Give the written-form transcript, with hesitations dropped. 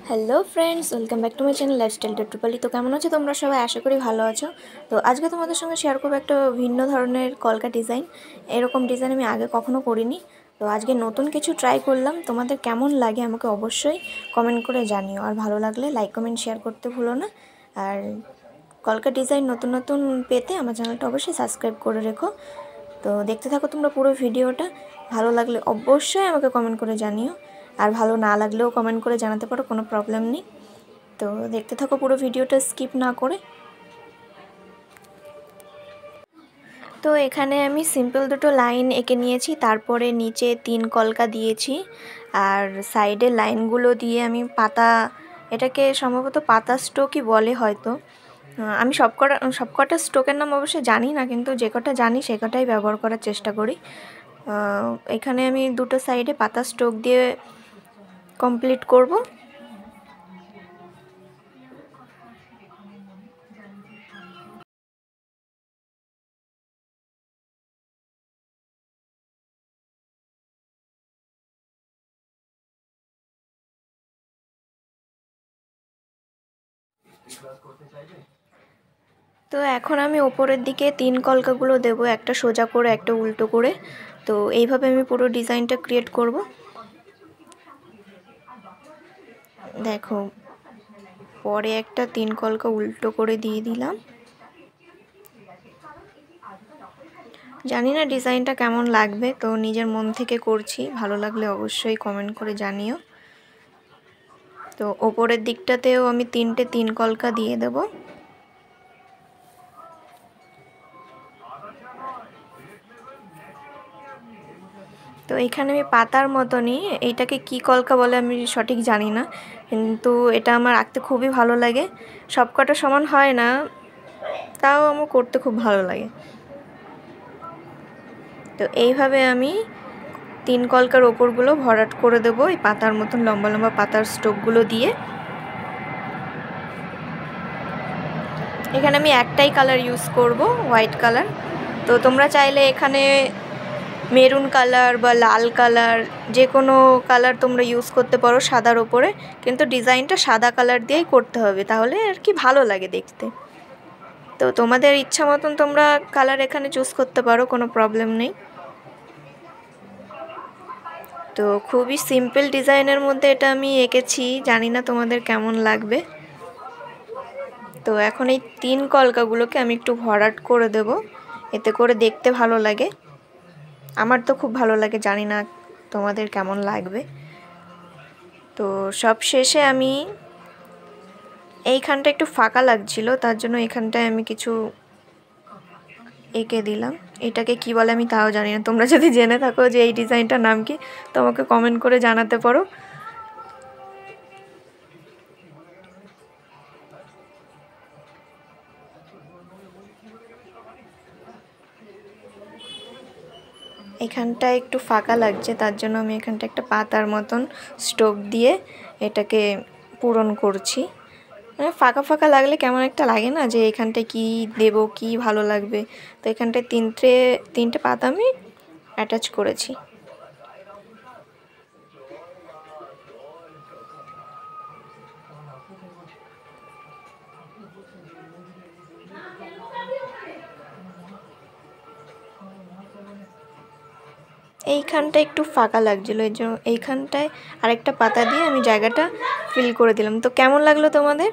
Hello friends, welcome back to my channel lifestyle Tupali. তো কেমন আছো তোমরা সবাই? আশা করি ভালো আছো। তো আজকে তোমাদের সঙ্গে শেয়ার করবো একটা ভিন্ন ধরনের কলকা ডিজাইন। এরকম ডিজাইন আমি আগে কখনো করিনি। তো আজকে নতুন কিছু ট্রাই করলাম। তোমাদের কেমন লাগে আমাকে অবশ্যই কমেন্ট করে জানিও, আর ভালো লাগলে লাইক কমেন্ট শেয়ার করতে ভুলো না। আর কলকা ডিজাইন নতুন নতুন পেতে আমার চ্যানেলটা অবশ্যই সাবস্ক্রাইব করে রেখো। তো দেখতে থাকো তোমরা পুরো ভিডিওটা। ভালো লাগলে অবশ্যই আমাকে কমেন্ট করে জানিও, আর ভালো না লাগলেও কমেন্ট করে জানাতে পারো, কোনো প্রবলেম নেই। তো দেখতে থাকো পুরো ভিডিওটা স্কিপ না করে। তো এখানে আমি সিম্পল দুটো লাইন এঁকে নিয়েছি, তারপরে নিচে 3 কলকা দিয়েছি, আর সাইডে লাইনগুলো দিয়ে আমি পাতা, এটাকে সম্ভবত পাতা স্ট্রোকই বলে হয়তো। আমি সবকটা স্ট্রোকের নাম অবশ্যই জানি না, কিন্তু যে কটা জানি সে কটাই ব্যবহার করার চেষ্টা করি। এখানে আমি দুটো সাইডে পাতা স্ট্রোক দিয়ে কমপ্লিট করব। তো এখন আমি ওপরের দিকে 3 কলকাগুলো দেব, একটা সোজা করে একটা উল্টো করে। তো এইভাবে আমি পুরো ডিজাইনটা ক্রিয়েট করব। দেখো, পরে একটা 3 কলকা উল্টো করে দিয়ে দিলাম। জানি না ডিজাইনটা কেমন লাগবে, তো নিজের মন থেকে করছি, ভালো লাগলে অবশ্যই কমেন্ট করে জানিও। তো ওপরের দিকটাতেও আমি 3টে 3 কলকা দিয়ে দেব। তো এখানে আমি পাতার মতনই, এইটাকে কি কলকা বলে আমি সঠিক জানি না, কিন্তু এটা আমার আঁকতে খুবই ভালো লাগে। সবকটা সমান হয় না, তাও আমার করতে খুব ভালো লাগে। তো এইভাবে আমি 3 কলকার ওপরগুলো ভরাট করে দেবো এই পাতার মতন লম্বা লম্বা পাতার স্ট্রোকগুলো দিয়ে। এখানে আমি একটাই কালার ইউজ করব, হোয়াইট কালার। তো তোমরা চাইলে এখানে মেরুন কালার বা লাল কালার, যে কোনো কালার তোমরা ইউজ করতে পারো সাদার ওপরে, কিন্তু ডিজাইনটা সাদা কালার দিয়েই করতে হবে, তাহলে আর কি ভালো লাগে দেখতে। তো তোমাদের ইচ্ছা মতন তোমরা কালার এখানে চুজ করতে পারো, কোনো প্রবলেম নেই। তো খুবই সিম্পল ডিজাইনের মধ্যে এটা আমি এঁকেছি, জানি না তোমাদের কেমন লাগবে। তো এখন এই 3 কলকাগুলোকে আমি একটু ভরাট করে দেব, এতে করে দেখতে ভালো লাগে। আমার তো খুব ভালো লাগে, জানি না তোমাদের কেমন লাগবে। তো সব শেষে আমি এইখানটা একটু ফাঁকা লাগছিল, তার জন্য এখানটায় আমি কিছু এঁকে দিলাম। এটাকে কি বলে আমি তাও জানি না, তোমরা যদি জেনে থাকো যে এই ডিজাইনটার নাম কি, তোমাকে কমেন্ট করে জানাতে পারো। এখানটা একটু ফাঁকা লাগছে, তার জন্য আমি এখানটা একটা পাতার মতন স্ট্রোক দিয়ে এটাকে পূরণ করছি। মানে ফাঁকা ফাঁকা লাগলে কেমন একটা লাগে না, যে এখানটায় কি দেব, কি ভালো লাগবে। তো এখানটায় তিনটে পাতা আমি অ্যাটাচ করেছি। এইখানটা একটু ফাঁকা লাগছিলো, এই জন্য এইখানটায় আরেকটা পাতা দিয়ে আমি জায়গাটা ফিল করে দিলাম। তো কেমন লাগলো তোমাদের?